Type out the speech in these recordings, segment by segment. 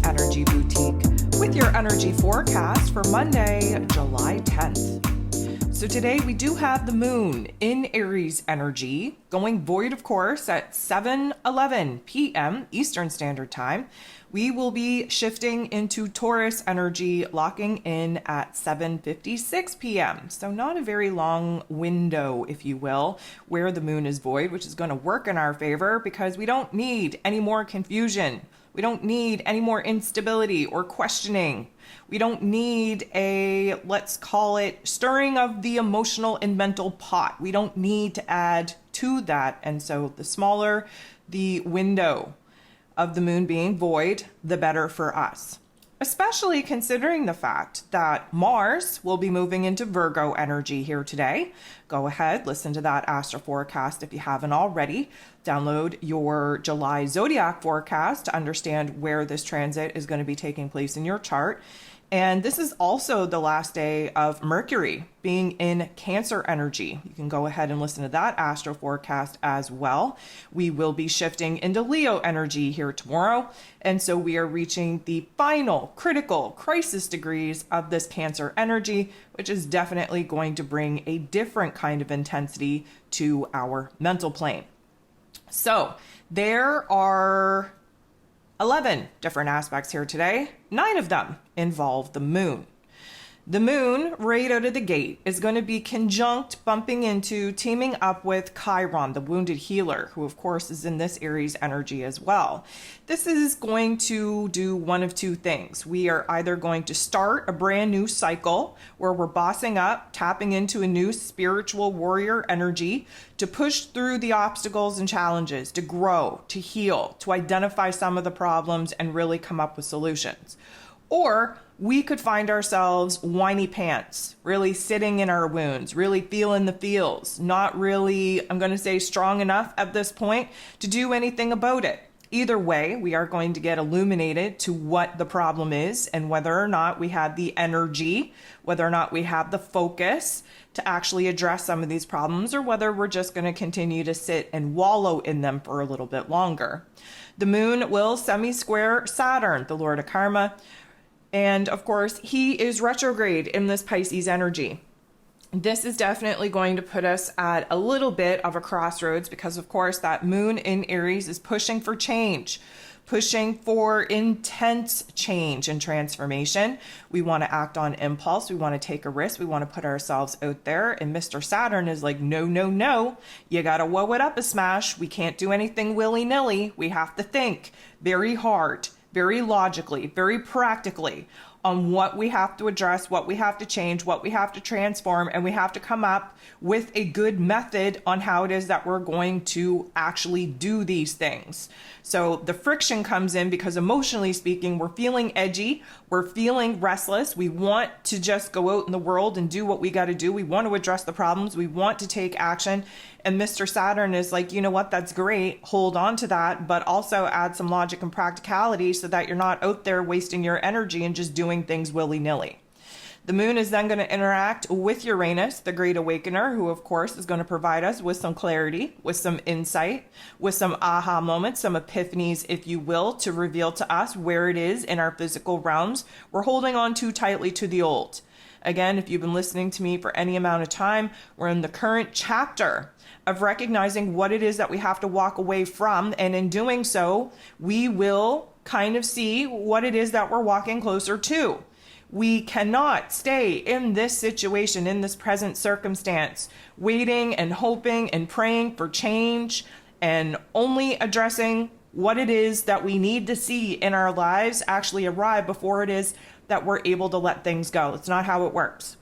Energy Boutique with your energy forecast for Monday, July 10th. So today we do have the moon in Aries energy, going void, of course, at 7:11 p.m. Eastern Standard Time. We will be shifting into Taurus energy, locking in at 7:56 p.m. So not a very long window, if you will, where the moon is void, which is going to work in our favor because we don't need any more confusion. We don't need any more instability or questioning. We don't need a, let's call it, stirring of the emotional and mental pot. We don't need to add to that. And so the smaller the window of the moon being void, the better for us. Especially considering the fact that Mars will be moving into Virgo energy here today. Go ahead, listen to that astro forecast if you haven't already. Download your July zodiac forecast to understand where this transit is going to be taking place in your chart. And this is also the last day of Mercury being in Cancer energy. You can go ahead and listen to that astro forecast as well. We will be shifting into Leo energy here tomorrow. And so we are reaching the final critical crisis degrees of this Cancer energy, which is definitely going to bring a different kind of intensity to our mental plane. So there are 11 different aspects here today. 9 of them involve the moon. The moon, right out of the gate, is going to be conjunct, bumping into, teaming up with Chiron, the wounded healer, who of course is in this Aries energy as well. This is going to do one of two things. We are either going to start a brand new cycle where we're bossing up, tapping into a new spiritual warrior energy to push through the obstacles and challenges, to grow, to heal, to identify some of the problems and really come up with solutions. Or we could find ourselves whiny pants, really sitting in our wounds, really feeling the feels, not really, I'm going to say, strong enough at this point to do anything about it. Either way, we are going to get illuminated to what the problem is and whether or not we have the energy, whether or not we have the focus to actually address some of these problems, or whether we're just going to continue to sit and wallow in them for a little bit longer. The moon will semi-square Saturn, the Lord of Karma. And of course, he is retrograde in this Pisces energy. This is definitely going to put us at a little bit of a crossroads because, of course, that moon in Aries is pushing for change, pushing for intense change and transformation. We want to act on impulse. We want to take a risk. We want to put ourselves out there. And Mr. Saturn is like, no, no, no. You got to whoa it up a smash. We can't do anything willy-nilly. We have to think very hard, very logically, very practically on what we have to address, what we have to change, what we have to transform, and we have to come up with a good method on how it is that we're going to actually do these things. So the friction comes in because emotionally speaking, we're feeling edgy, we're feeling restless, we want to just go out in the world and do what we got to do, we want to address the problems, we want to take action, and Mr. Saturn is like, you know what, that's great, hold on to that, but also add some logic and practicality so that you're not out there wasting your energy and just doing things willy-nilly. The moon is then going to interact with Uranus, the Great Awakener, who of course is going to provide us with some clarity, with some insight, with some aha moments, some epiphanies, if you will, to reveal to us where it is in our physical realms we're holding on too tightly to the old. Again, if you've been listening to me for any amount of time, we're in the current chapter of recognizing what it is that we have to walk away from. And in doing so, we will kind of see what it is that we're walking closer to. We cannot stay in this situation, in this present circumstance, waiting and hoping and praying for change and only addressing what it is that we need to see in our lives actually arrive before it is that we're able to let things go. It's not how it works.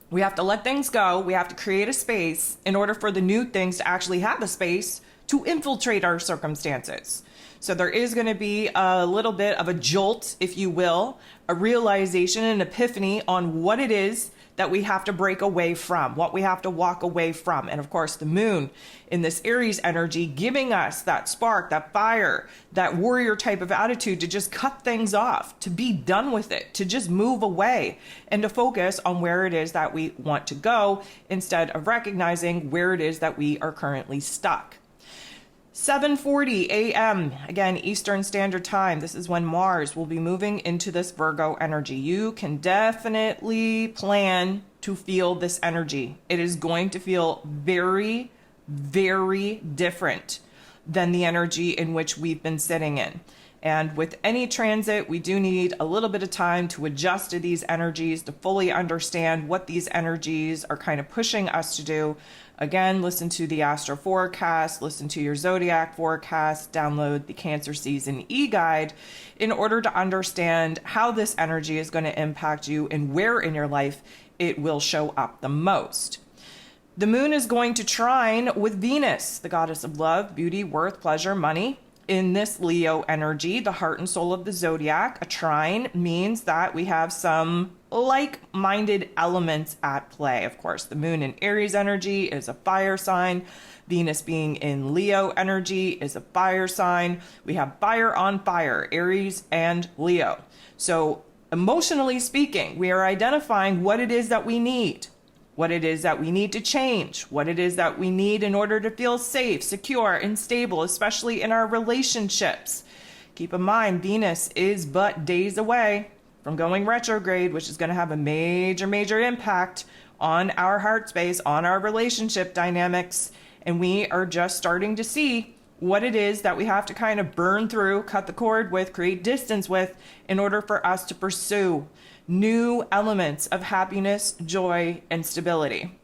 We have to let things go. We have to create a space in order for the new things to actually have a space to infiltrate our circumstances. So there is going to be a little bit of a jolt, if you will, a realization, an epiphany on what it is that we have to break away from, what we have to walk away from. And of course, the moon in this Aries energy giving us that spark, that fire, that warrior type of attitude to just cut things off, to be done with it, to just move away and to focus on where it is that we want to go instead of recognizing where it is that we are currently stuck. 7:40 a.m. again, Eastern Standard Time. This is when Mars will be moving into this Virgo energy. You can definitely plan to feel this energy. It is going to feel very, very different than the energy in which we've been sitting in. And with any transit, we do need a little bit of time to adjust to these energies, to fully understand what these energies are kind of pushing us to do. Again, listen to the astro forecast, listen to your zodiac forecast, download the Cancer Season e-guide in order to understand how this energy is going to impact you and where in your life it will show up the most. The moon is going to trine with Venus, the goddess of love, beauty, worth, pleasure, money. In this Leo energy, the heart and soul of the zodiac, a trine means that we have some like-minded elements at play. Of course, the moon in Aries energy is a fire sign. Venus being in Leo energy is a fire sign. We have fire on fire, Aries and Leo. So emotionally speaking, we are identifying what it is that we need. What it is that we need to change, what it is that we need in order to feel safe, secure, and stable, especially in our relationships. Keep in mind, Venus is but days away from going retrograde, which is going to have a major, major impact on our heart space, on our relationship dynamics. And we are just starting to see what it is that we have to kind of burn through, cut the cord with, create distance with, in order for us to pursue new elements of happiness, joy, and stability.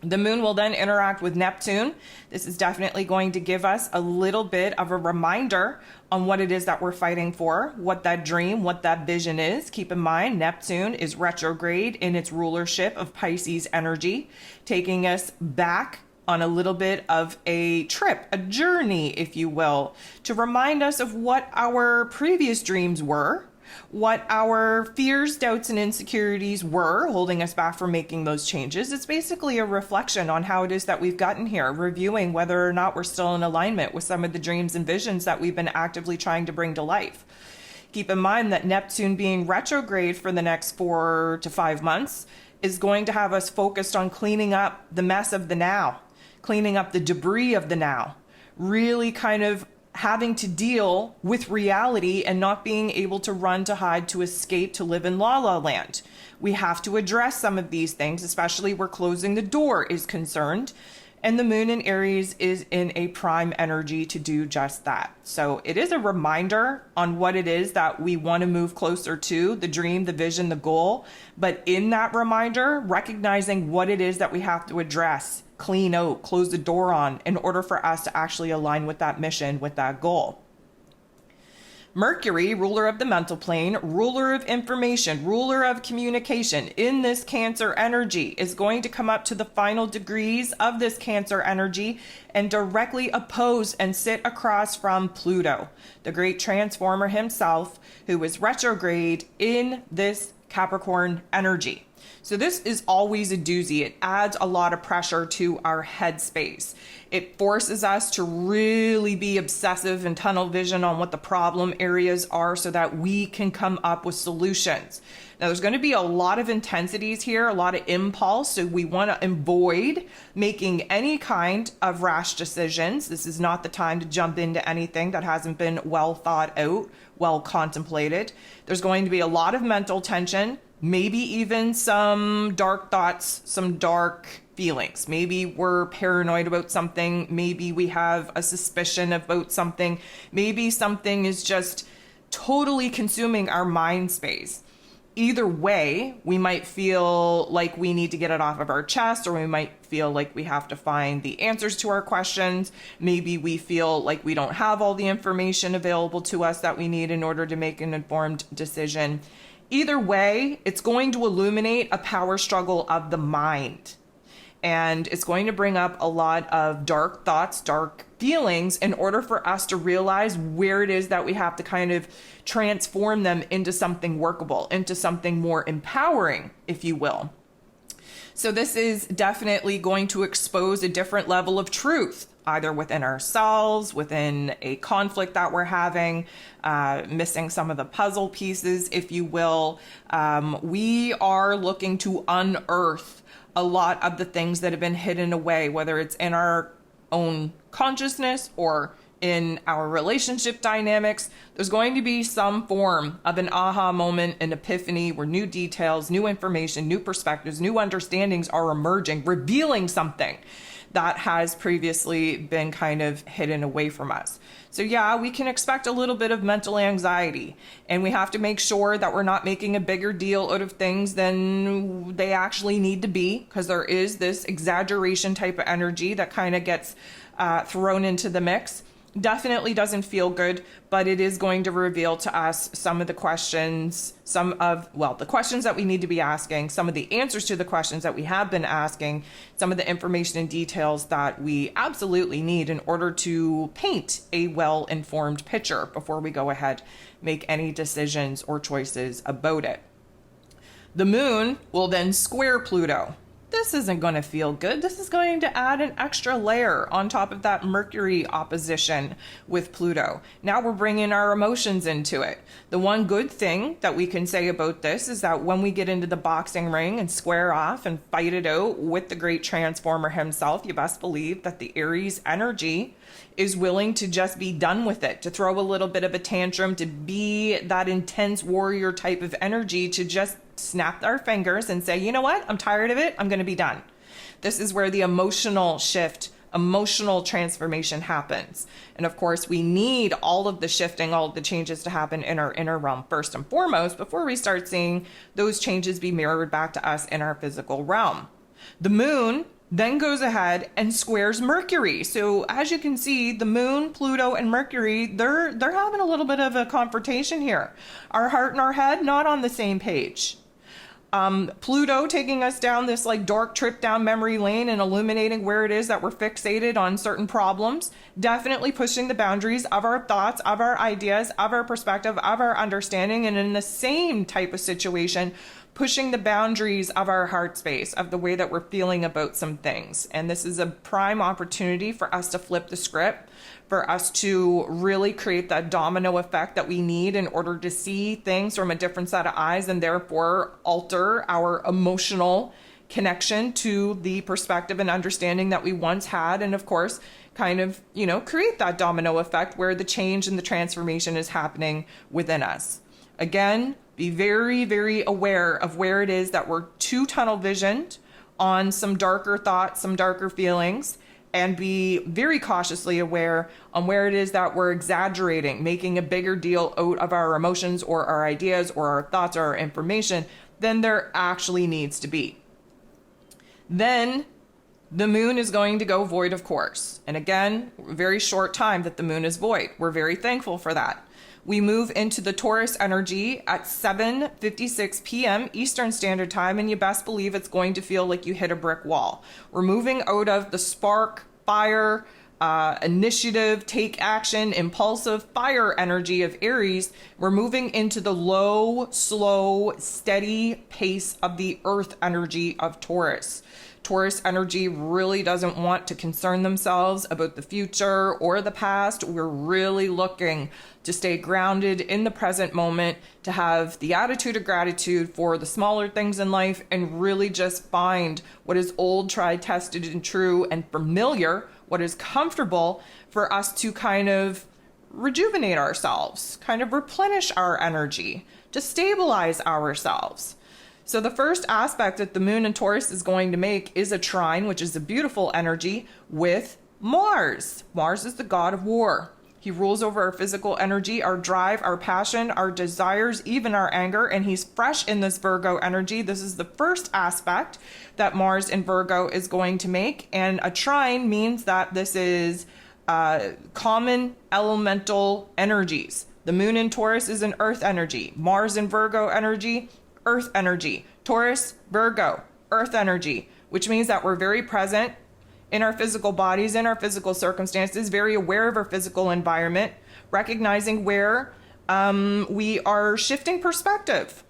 The moon will then interact with Neptune. This is definitely going to give us a little bit of a reminder on what it is that we're fighting for, what that dream, what that vision is. Keep in mind, Neptune is retrograde in its rulership of Pisces energy, taking us back on a little bit of a trip, a journey, if you will, to remind us of what our previous dreams were, what our fears, doubts, and insecurities were holding us back from making those changes. It's basically a reflection on how it is that we've gotten here, reviewing whether or not we're still in alignment with some of the dreams and visions that we've been actively trying to bring to life. Keep in mind that Neptune being retrograde for the next 4 to 5 months is going to have us focused on cleaning up the mess of the now, cleaning up the debris of the now, really kind of having to deal with reality and not being able to run, to hide, to escape, to live in la la land. We have to address some of these things, especially where closing the door is concerned. And the moon in Aries is in a prime energy to do just that. So it is a reminder on what it is that we want to move closer to, the dream, the vision, the goal. But in that reminder, recognizing what it is that we have to address, clean out, close the door on, in order for us to actually align with that mission, with that goal. Mercury, ruler of the mental plane, ruler of information, ruler of communication in this Cancer energy, is going to come up to the final degrees of this Cancer energy and directly oppose and sit across from Pluto, the great transformer himself, who is retrograde in this Capricorn energy. So this is always a doozy. It adds a lot of pressure to our headspace. It forces us to really be obsessive and tunnel vision on what the problem areas are so that we can come up with solutions. Now, there's going to be a lot of intensities here, a lot of impulse. So we want to avoid making any kind of rash decisions. This is not the time to jump into anything that hasn't been well thought out, well contemplated. There's going to be a lot of mental tension, maybe even some dark thoughts, some dark feelings. Maybe we're paranoid about something. Maybe we have a suspicion about something. Maybe something is just totally consuming our mind space. Either way, we might feel like we need to get it off of our chest, or we might feel like we have to find the answers to our questions. Maybe we feel like we don't have all the information available to us that we need in order to make an informed decision. Either way, it's going to illuminate a power struggle of the mind. And it's going to bring up a lot of dark thoughts, dark feelings, in order for us to realize where it is that we have to kind of transform them into something workable, into something more empowering, if you will. So this is definitely going to expose a different level of truth, either within ourselves, within a conflict that we're having, missing some of the puzzle pieces, if you will. We are looking to unearth a lot of the things that have been hidden away, whether it's in our own consciousness or in our relationship dynamics, there's going to be some form of an aha moment, an epiphany, where new details, new information, new perspectives, new understandings are emerging, revealing something that has previously been kind of hidden away from us. So yeah, we can expect a little bit of mental anxiety, and we have to make sure that we're not making a bigger deal out of things than they actually need to be, because there is this exaggeration type of energy that kind of gets thrown into the mix. Definitely doesn't feel good, but it is going to reveal to us some of the questions, the questions that we need to be asking, some of the answers to the questions that we have been asking, some of the information and details that we absolutely need in order to paint a well-informed picture before we go ahead, make any decisions or choices about it. The moon will then square Pluto. This isn't going to feel good. This is going to add an extra layer on top of that Mercury opposition with Pluto. Now we're bringing our emotions into it. The one good thing that we can say about this is that when we get into the boxing ring and square off and fight it out with the great transformer himself, you best believe that the Aries energy is willing to just be done with it, to throw a little bit of a tantrum, to be that intense warrior type of energy, to just snap our fingers and say, you know what, I'm tired of it, I'm going to be done. This is where the emotional shift, emotional transformation happens. And of course, we need all of the shifting, all of the changes to happen in our inner realm first and foremost, before we start seeing those changes be mirrored back to us in our physical realm. The moon then goes ahead and squares Mercury. So as you can see, the moon, Pluto, and Mercury, they're having a little bit of a confrontation here. Our heart and our head, not on the same page. Pluto taking us down this like dark trip down memory lane and illuminating where it is that we're fixated on certain problems, definitely pushing the boundaries of our thoughts, of our ideas, of our perspective, of our understanding, and in the same type of situation, pushing the boundaries of our heart space, of the way that we're feeling about some things. And this is a prime opportunity for us to flip the script, for us to really create that domino effect that we need in order to see things from a different set of eyes, and therefore alter our emotional connection to the perspective and understanding that we once had. And of course, kind of, create that domino effect where the change and the transformation is happening within us. Again, be very, very aware of where it is that we're too tunnel visioned on some darker thoughts, some darker feelings, and be very cautiously aware on where it is that we're exaggerating, making a bigger deal out of our emotions or our ideas or our thoughts or our information than there actually needs to be. Then the moon is going to go void, of course. And again, very short time that the moon is void. We're very thankful for that. We move into the Taurus energy at 7:56 p.m. Eastern Standard Time, and you best believe it's going to feel like you hit a brick wall. We're moving out of the spark, fire, initiative, take action, impulsive fire energy of Aries. We're moving into the low, slow, steady pace of the earth energy of Taurus. Taurus energy really doesn't want to concern themselves about the future or the past. We're really looking to stay grounded in the present moment, to have the attitude of gratitude for the smaller things in life, and really just find what is old, tried, tested, and true and familiar, what is comfortable, for us to kind of rejuvenate ourselves, kind of replenish our energy, to stabilize ourselves. So the first aspect that the moon in Taurus is going to make is a trine, which is a beautiful energy, with Mars. Mars is the god of war. He rules over our physical energy, our drive, our passion, our desires, even our anger, and he's fresh in this Virgo energy. This is the first aspect that Mars in Virgo is going to make, and a trine means that this is common elemental energies. The moon in Taurus is an earth energy. Mars in Virgo energy, earth energy. Taurus, Virgo, earth energy, which means that we're very present in our physical bodies, in our physical circumstances, very aware of our physical environment, recognizing where we are shifting perspective.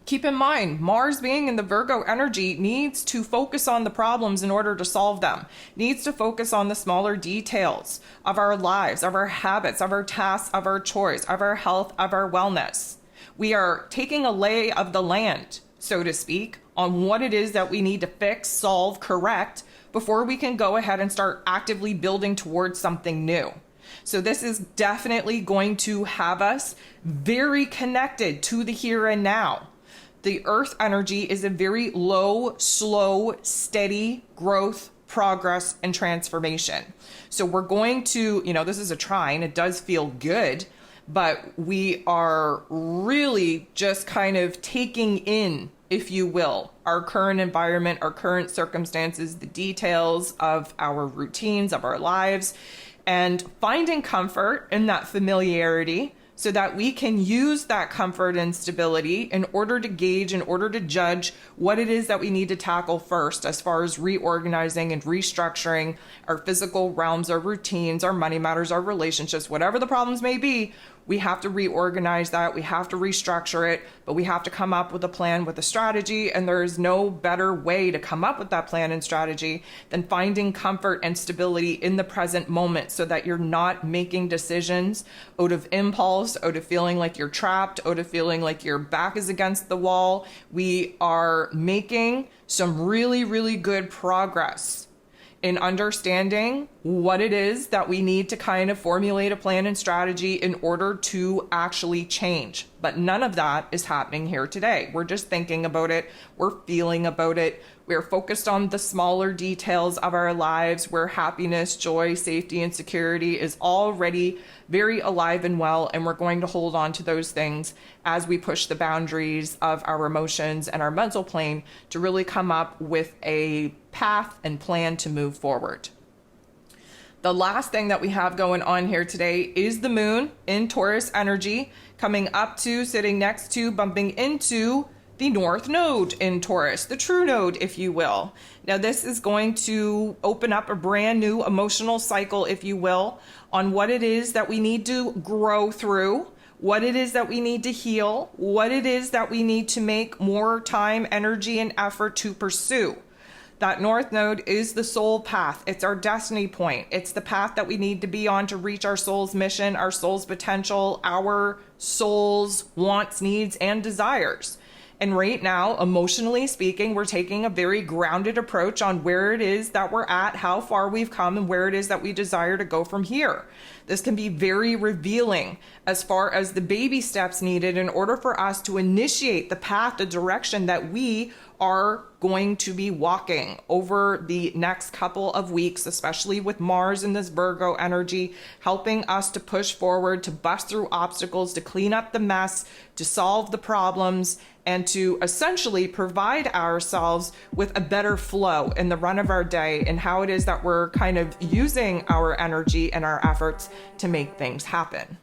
Keep in mind, Mars being in the Virgo energy needs to focus on the problems in order to solve them, needs to focus on the smaller details of our lives, of our habits, of our tasks, of our chores, of our health, of our wellness. We are taking a lay of the land, so to speak, on what it is that we need to fix, solve, correct before we can go ahead and start actively building towards something new. So this is definitely going to have us very connected to the here and now. The earth energy is a very low, slow, steady growth, progress, and transformation. So we're going to, this is a trine. It does feel good, but we are really just kind of taking in, if you will, our current environment, our current circumstances, the details of our routines, of our lives, and finding comfort in that familiarity so that we can use that comfort and stability in order to gauge, in order to judge what it is that we need to tackle first as far as reorganizing and restructuring our physical realms, our routines, our money matters, our relationships, whatever the problems may be. We have to reorganize that. We have to restructure it, but we have to come up with a plan, with a strategy. And there is no better way to come up with that plan and strategy than finding comfort and stability in the present moment so that you're not making decisions out of impulse, out of feeling like you're trapped, out of feeling like your back is against the wall. We are making some really, really good progress in understanding what it is that we need to kind of formulate a plan and strategy in order to actually change. But none of that is happening here today. We're just thinking about it. We're feeling about it. We're focused on the smaller details of our lives where happiness, joy, safety, and security is already very alive and well. And we're going to hold on to those things as we push the boundaries of our emotions and our mental plane to really come up with a path and plan to move forward. The last thing that we have going on here today is the moon in Taurus energy, coming up to, sitting next to, bumping into the North Node in Taurus, the true node, if you will. Now, this is going to open up a brand new emotional cycle, if you will, on what it is that we need to grow through, what it is that we need to heal, what it is that we need to make more time, energy, and effort to pursue. That North Node is the soul path. It's our destiny point. It's the path that we need to be on to reach our soul's mission, our soul's potential, our soul's wants, needs, and desires. And right now, emotionally speaking, we're taking a very grounded approach on where it is that we're at, how far we've come, and where it is that we desire to go from here. This can be very revealing as far as the baby steps needed in order for us to initiate the path, the direction that we are going to be walking over the next couple of weeks, especially with Mars in this Virgo energy, helping us to push forward, to bust through obstacles, to clean up the mess, to solve the problems, and to essentially provide ourselves with a better flow in the run of our day and how it is that we're kind of using our energy and our efforts to make things happen.